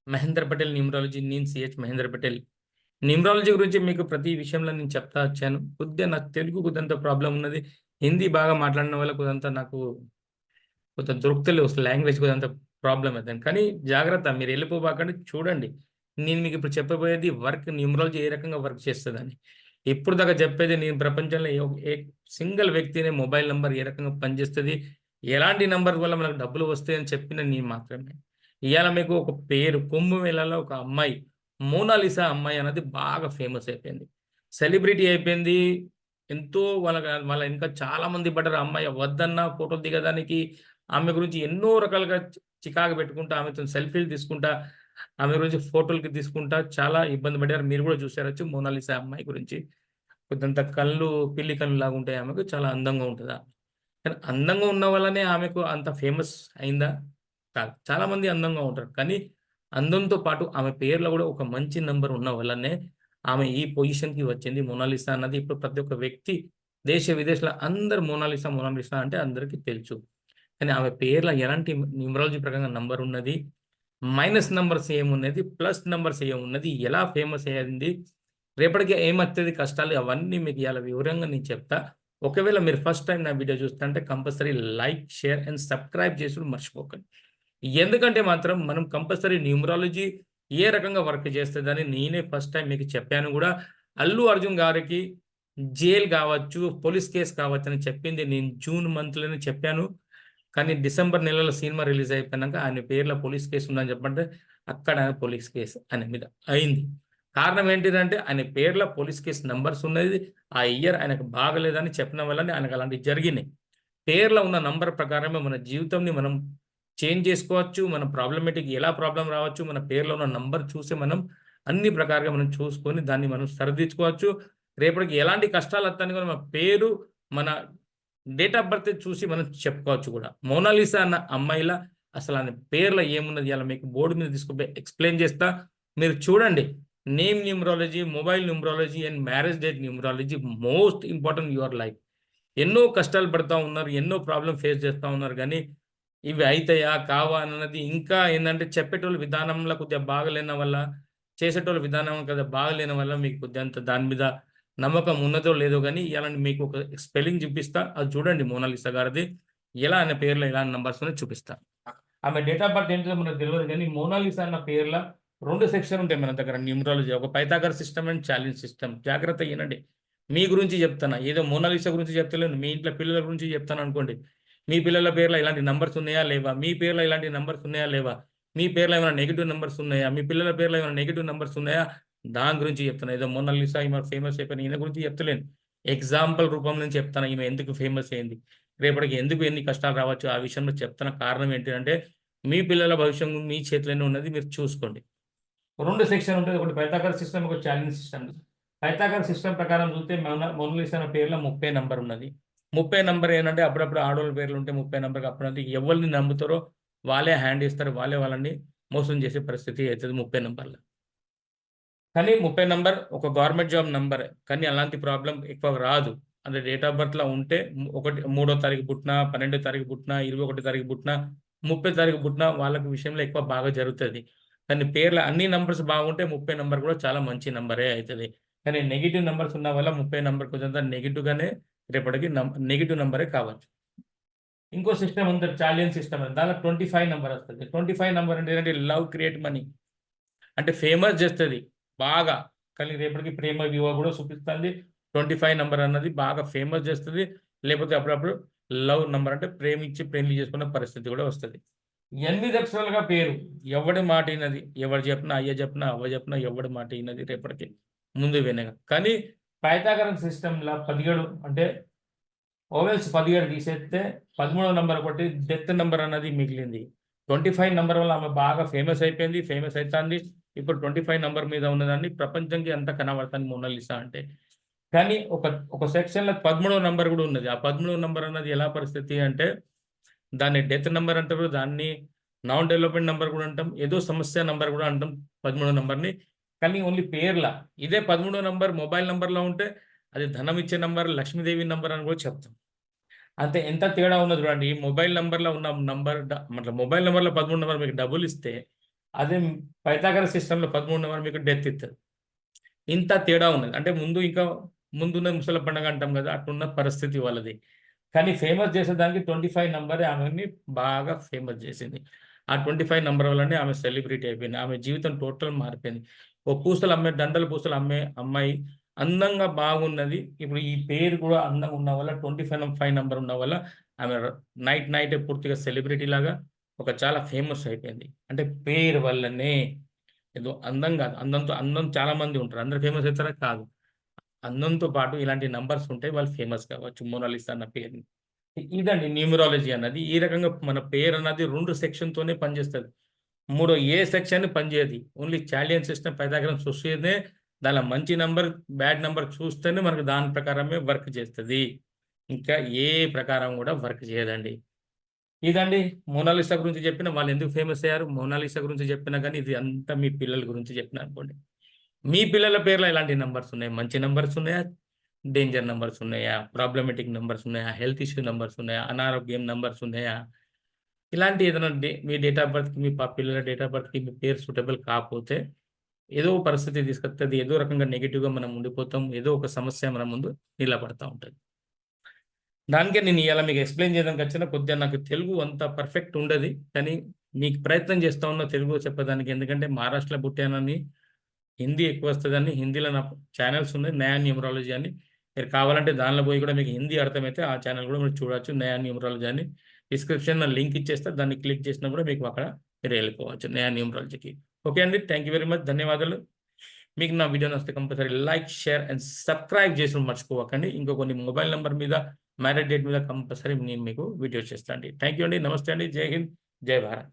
Mahender Patel numerology. నేను CH Mahender Patel. Numerology గురించి మీకు ప్రతి విషయంలో నేను చెప్తా వచ్చాను. కొద్దిగా నాకు తెలుగు కొద్దింత ప్రాబ్లం ఉన్నది. హిందీ బాగా మాట్లాడిన వల్ల కొద్దింత నాకు కొంత దొరుకుతలేవు. అసలు లాంగ్వేజ్ కొద్దింత ప్రాబ్లం అవుతుంది. కానీ జాగ్రత్త, మీరు వెళ్ళిపోబాకండి, చూడండి. నేను మీకు ఇప్పుడు చెప్పబోయేది వర్క్, న్యూమరాలజీ ఏ రకంగా వర్క్ చేస్తుందని. ఇప్పుడు దాకా చెప్పేది నేను ప్రపంచంలో ఏ సింగిల్ వ్యక్తిని మొబైల్ నంబర్ ఏ రకంగా పనిచేస్తుంది, ఎలాంటి నంబర్ వల్ల మనకు డబ్బులు వస్తాయని చెప్పిన నేను మాత్రమే. ఇవాళ మీకు ఒక పేరు, కుంభమేళాలో ఒక అమ్మాయి, మోనాలిసా అమ్మాయి అనేది బాగా ఫేమస్ అయిపోయింది, సెలబ్రిటీ అయిపోయింది. ఎంతో వాళ్ళ ఇంకా చాలా మంది పడ్డారు. అమ్మాయి వద్దన్న ఫోటోలు దిగడానికి, ఆమె గురించి ఎన్నో రకాలుగా చికాకు పెట్టుకుంటా, ఆమెతో సెల్ఫీలు తీసుకుంటా, ఆమె గురించి ఫోటోలకి తీసుకుంటా చాలా ఇబ్బంది పడ్డారు. మీరు కూడా చూసారచ్చు మోనాలిసా అమ్మాయి గురించి. కొంత కళ్ళు పిల్లి కళ్ళు లాగా ఉంటాయి, ఆమెకు చాలా అందంగా ఉంటుందా. కానీ అందంగా ఉన్న వల్లనే ఆమెకు అంత ఫేమస్ అయిందా? కాదు. చాలా మంది అందంగా ఉంటారు. కానీ అందంతో పాటు ఆమె పేరులో కూడా ఒక మంచి నంబర్ ఉన్న వల్లనే ఆమె ఈ పొజిషన్‌కి వచ్చింది. మోనాలిసా అన్నది ఇప్పుడు ప్రతి ఒక్క వ్యక్తి దేశ విదేశాల అందరూ మోనాలిసా, మోనాలిసా అంటే అందరికీ తెలుసు. కానీ ఆమె పేర్ల ఎలాంటి న్యూమరాలజీ ప్రకారంగా నంబర్ ఉన్నది, మైనస్ నంబర్స్ ఏమున్నది, ప్లస్ నంబర్స్ ఏమున్నది, ఎలా ఫేమస్ అయ్యింది, రేపటికి ఏమొత్తది కష్టాలు, అవన్నీ మీకు ఇయాల వివరంగా నేను చెప్తా. ఒకవేళ మీరు ఫస్ట్ టైం నా వీడియో చూస్తుంటే compulsory like, share and subscribe చేసుడు మర్చిపోకండి. ఎందుకంటే మాత్రం మనం కంపల్సరీ న్యూమరాలజీ ఏ రకంగా వర్క్ చేస్తదని నేనే ఫస్ట్ టైం మీకు చెప్పాను గూడా. అల్లు అర్జున్ గారికి జైల్ కావచ్చు, పోలీస్ కేస్ కావచ్చని చెప్పింది నేను జూన్ మంత్‌లోనే చెప్పాను. కానీ డిసెంబర్ నెలలో సినిమా రిలీజ్ అయిపోయినాక ఆయన పేర్లో పోలీస్ కేస్ ఉందని చెప్పంటే అక్కడ పోలీస్ కేస్ ఆయన మీద అయింది. కారణం ఏంటిదంటే ఆయన పేర్లో పోలీస్ కేస్ నంబర్స్ ఉన్నది. ఆ ఇయర్ ఆయనకు బాగలేదని చెప్పిన వల్లనే ఆయనకు అలాంటివి జరిగినాయి. పేర్లో ఉన్న నంబర్ ప్రకారమే మన జీవితంని మనం చేంజ్ చేసుకోవచ్చు. మన ప్రాబ్లమాటిక్ ఎలా ప్రాబ్లమ్ రావచ్చు, మన పేర్లో ఉన్న నంబర్ చూసి మనం అన్ని ప్రకారంగా మనం చూసుకొని దాన్ని మనం సరిదిద్దుకోవచ్చు. రేపటికి ఎలాంటి కష్టాలు వస్తాయని కూడా మన పేరు, మన డేట్ ఆఫ్ బర్త్ చూసి మనం చెప్పుకోవచ్చు కూడా. మోనాలిసా అన్న అమ్మాయిలా అసలు ఆమె పేర్లో ఏమున్నది ఇలా మీకు బోర్డు మీద తీసుకుపోయి ఎక్స్‌ప్లెయిన్ చేస్తా. మీరు చూడండి. Name numerology, mobile numerology and marriage date numerology most important your life. ఎన్నో కష్టాలు పడతా ఉన్నారు, ఎన్నో ప్రాబ్లమ్ ఫేస్ చేస్తా ఉన్నారు. గానీ ఇవి అయితాయా? కావా? అన్నది ఇంకా ఏందంటే చెప్పేటోళ్ళ విధానంలో కొద్దిగా బాగాలేన వల్ల, చేసేటోళ్ళ విధానం కొద్దిగా బాగాలేని వల్ల మీకు కొద్దిగా అంత దాని మీద నమ్మకం ఉన్నదో లేదో గానీ, ఇయాల మీకు ఒక స్పెల్లింగ్ చూపిస్తా. అది చూడండి మోనాలిసా గారిది. ఎలా అనే పేర్లో ఎలాంటి నంబర్స్ ఉన్నాయో చూపిస్తా. ఆమె డేట్ ఆఫ్ బర్త్ ఏంటిదో మనకు తెలవదు గానీ, మోనాలిసా అన్న పేర్ల 2 సెక్షన్ ఉంటాయి మన దగ్గర న్యూమరాలజీ. ఒక Pythagoras system and challenge system. జాగ్రత్తగా ఇనండి. మీ గురించి చెప్తున్నా. ఏదో మోనాలిసా గురించి చెప్తలేను. మీ ఇంట్లో పిల్లల గురించి చెప్తాననుకోండి. మీ పిల్లల పేర్లో ఇలాంటి నంబర్స్ ఉన్నాయా? లేవా? మీ పేర్లో ఇలాంటి నంబర్స్ ఉన్నాయా? లేవా? మీ పేర్లో ఏమైనా నెగెటివ్ నంబర్స్ ఉన్నాయా? మీ పిల్లల పేర్లో ఏమైనా నెగెటివ్ నంబర్స్ ఉన్నాయా? దాని గురించి చెప్తున్నా. ఏదో మోనాలిసా ఈమె ఫేమస్ అయిపోయిన ఈయన గురించి చెప్తలేను. ఎగ్జాంపుల్ రూపంలో నేను చెప్తాను. ఈమె ఎందుకు ఫేమస్ అయింది, రేపటికి ఎందుకు ఎన్ని కష్టాలు రావచ్చు ఆ విషయంలో చెప్తున్న కారణం ఏంటిదంటే, మీ పిల్లల భవిష్యం మీ చేతిలోనే ఉన్నది. మీరు చూసుకోండి. 2 సెక్షన్ ఉంటది. ఒకటి పైథాగరస్ సిస్టమ్, ఒకటి ఛాలెంజ్ సిస్టమ్. పైథాగరస్ సిస్టమ్ ప్రకారం చూస్తే మోనాలిసా అనే పేర్లో 30 నంబర్ ఉన్నది. 30 నంబర్ ఏంటంటే అప్పుడప్పుడు ఆడోళ్ళ పేర్లు ఉంటే 30 నంబర్‌కి అప్పుడంటే ఎవరిని నమ్ముతారో వాళ్ళే హ్యాండ్ ఇస్తారు. వాళ్ళే వాళ్ళని మోసం చేసే పరిస్థితి అయితది 30 నంబర్‌ల. కానీ 30 నంబర్ ఒక గవర్నమెంట్ జాబ్ నంబరే. కానీ అలాంటి ప్రాబ్లమ్ ఎక్కువ రాదు. అంటే డేట్ ఆఫ్ బర్త్‌లో ఉంటే ఒకటి 3వ తారీఖు పుట్టినా, 12వ తారీఖు పుట్టినా, 21 తారీఖు పుట్టినా, 30 తారీఖు పుట్టినా వాళ్ళకి విషయంలో ఎక్కువ బాగా జరుగుతది. కానీ పేర్ల అన్ని నంబర్స్ బాగుంటే 30 నంబర్ కూడా చాలా మంచి నంబరే అయితది. కానీ నెగెటివ్ నంబర్స్ ఉన్న వల్ల 30 నంబర్ కొంచెం నెగెటివ్‌గానే రేపటికి నెగెటివ్ నంబరే కావచ్చు. ఇంకో సిస్టమ్ ఉంది ఛాలెంజ్ సిస్టమ్ అని. దాంట్లో 25 నంబర్ వస్తది. 25 నంబర్ అంటే ఏంటంటే లవ్ క్రియేట్ మనీ. అంటే ఫేమస్ చేస్తది బాగా. కానీ రేపటికి ప్రేమ విలువ కూడా చూపిస్తుంది. 25 నంబర్ అన్నది బాగా ఫేమస్ చేస్తది. లేకపోతే అప్పుడప్పుడు లవ్ నంబర్ అంటే ప్రేమించి పెళ్లి చేసుకునే పరిస్థితి కూడా వస్తది. 8 అక్షరాలుగా పేరు. ఎవడి మాట ఇనది. ఎవడు చెప్పినా, అయ్య చెప్పినా, అవ్వ చెప్పినా ఎవడి మాట ఇనది రేపటికి ముందు వెనక. కానీ పైథాగరస్ సిస్టమ్‌ల 17 అంటే ఓవెల్స్ 17 తీసేస్తే 13వ నంబర్ ఒకటి డెత్ నంబర్ అన్నది మిగిలింది. 25 నంబర్ వల్ల ఆమె బాగా ఫేమస్ అయిపోయింది. ఫేమస్ అయితాంది. ఇప్పుడు 25 నంబర్ మీద ఉన్నదాన్ని ప్రపంచంకి అంతా కనబడుతుంది మోనాలిసా అంటే. కానీ ఒక సెక్షన్‌లో 13వ నంబర్ గూడా ఉన్నది. ఆ 13వ నంబర్ అన్నది ఎలా పరిస్థితి అంటే, దాన్ని డెత్ నంబర్ అంటారు. దాన్ని నాన్ డెవలప్‌మెంట్ నంబర్ గూడా అంటాం. ఏదో సమస్య నంబర్ గూడా అంటాం 13వ నంబర్‌ని. కానీ ఓన్లీ పేర్ల. ఇదే 13వ నంబర్ మొబైల్ నంబర్‌లో ఉంటే అది ధనం ఇచ్చే నంబర్, లక్ష్మీదేవి నంబర్ అని గూడా చెప్తాం. అంతే ఎంత తేడా ఉన్నది చూడండి. మొబైల్ నంబర్‌లో ఉన్న నంబర్ మతలబ్ మొబైల్ నంబర్‌లో 13 నంబర్ మీకు డబ్బులిస్తే, అదే పైథాగరస్ సిస్టంలో 13 నెంబర్ మీకు డెత్ ఇస్తది. ఇంత తేడా ఉన్నది. అంటే ముందున్న ముసల పండగ అంటాం కదా! అట్లున్న పరిస్థితి వాళ్ళది. కానీ ఫేమస్ చేసేదానికి 25 నంబరే ఆమెని బాగా ఫేమస్ చేసింది. ఆ 25 నంబర్ వల్లనే ఆమె సెలబ్రిటీ అయిపోయింది. ఆమె జీవితం టోటల్ మారిపోయింది. ఓ పూసలు అమ్మే దండల పూసలు అమ్మే అమ్మాయి అందంగా బాగున్నది. ఇప్పుడు ఈ పేరు కూడా అందంగా ఉన్న వల్ల 25 నంబర్ ఉన్న వల్ల ఆమె నైటే పూర్తిగా సెలబ్రిటీ లాగా ఒక చాలా ఫేమస్ అయిపోయింది. అంటే పేరు వల్లనే. ఏదో అందం కాదు. అందం చాలా మంది ఉంటారు. అందరూ ఫేమస్ అయితారా? కాదు. అందంతో పాటు ఇలాంటి నంబర్స్ ఉంటే వాళ్ళు ఫేమస్ కావచ్చు. మోనాలిసా అన్న పేరుని. ఇదండి న్యూమరాలజీ అన్నది. ఈ రకంగా మన పేరు అన్నది 2 సెక్షన్‌తోనే పనిచేస్తది. మూడో ఏ సెక్షన్ పనిచేయదు. ఓన్లీ చాలియన్ సిస్టమ్ పైథాగరస్ చూస్తేనే దానిలో మంచి నంబర్, బ్యాడ్ నంబర్ చూస్తేనే మనకు దాని ప్రకారమే వర్క్ చేస్తది. ఇంకా ఏ ప్రకారం కూడా వర్క్ చేయదండి. ఇదండి మోనాలిసా గురించి చెప్పిన వాళ్ళు ఎందుకు ఫేమస్ అయ్యారు. మోనాలిసా గురించి చెప్పినా గానీ ఇది అంతా మీ పిల్లల గురించి చెప్పినా అనుకోండి. మీ పిల్లల పేర్లో ఎలాంటి నంబర్స్ ఉన్నాయి? మంచి నంబర్స్ ఉన్నాయా? డేంజర్ నంబర్స్ ఉన్నాయా? ప్రాబ్లమాటిక్ నంబర్స్ ఉన్నాయా? హెల్త్ ఇష్యూ నంబర్స్ ఉన్నాయా? అనారోగ్యం నంబర్స్ ఉన్నాయా? ఇలాంటి ఏదైనా మీ డేట్ ఆఫ్ బర్త్‌కి మీ పిల్లల డేట్ ఆఫ్ బర్త్‌కి మీ పేరు సూటబుల్ కాకపోతే ఏదో పరిస్థితి తీసుకొస్తది. ఏదో రకంగా నెగెటివ్‌గా మనం ఉండిపోతాం. ఏదో ఒక సమస్య మన ముందు నిలబడతా ఉంటది. దానికే నేను ఇయాల మీకు ఎక్స్‌ప్లెయిన్ చేయడానికి వచ్చిన. కొద్దిగా నాకు తెలుగు అంత పర్ఫెక్ట్ ఉండది. కానీ మీకు ప్రయత్నం చేస్తా ఉన్నా తెలుగులో చెప్పడానికి. ఎందుకంటే మహారాష్ట్రలో పుట్టానని హిందీ ఎక్కువ వస్తదని హిందీలో నా ఛానెల్స్ ఉన్నాయి. 'నయా న్యూమరాలజీ' అని. మీరు కావాలంటే దానిలో పోయి కూడా మీకు హిందీ అర్థమైతే ఆ ఛానెల్ కూడా మీరు చూడొచ్చు. 'నయా న్యూమరాలజీ' అని. డిస్క్రిప్షన్‌లో లింక్ ఇచ్చేస్తా. దాన్ని క్లిక్ చేసినా కూడా మీకు అక్కడ మీరు వెళ్ళిపోవచ్చు 'నయా న్యూమరాలజీకి'. ఓకే అండి. Thank you very much. ధన్యవాదాలు. మీకు నా వీడియో నచ్చితే compulsory like, share and subscribe చేసుడు మర్చిపోకండి. ఇంకా కొన్ని మొబైల్ నంబర్ మీద, మ్యారేజ్ డేట్ మీద కంపల్సరీ నేను మీకు వీడియోస్ చేస్తా అండి. థాంక్ యూ అండి. నమస్తే అండి. జై హింద్. జై భారత్.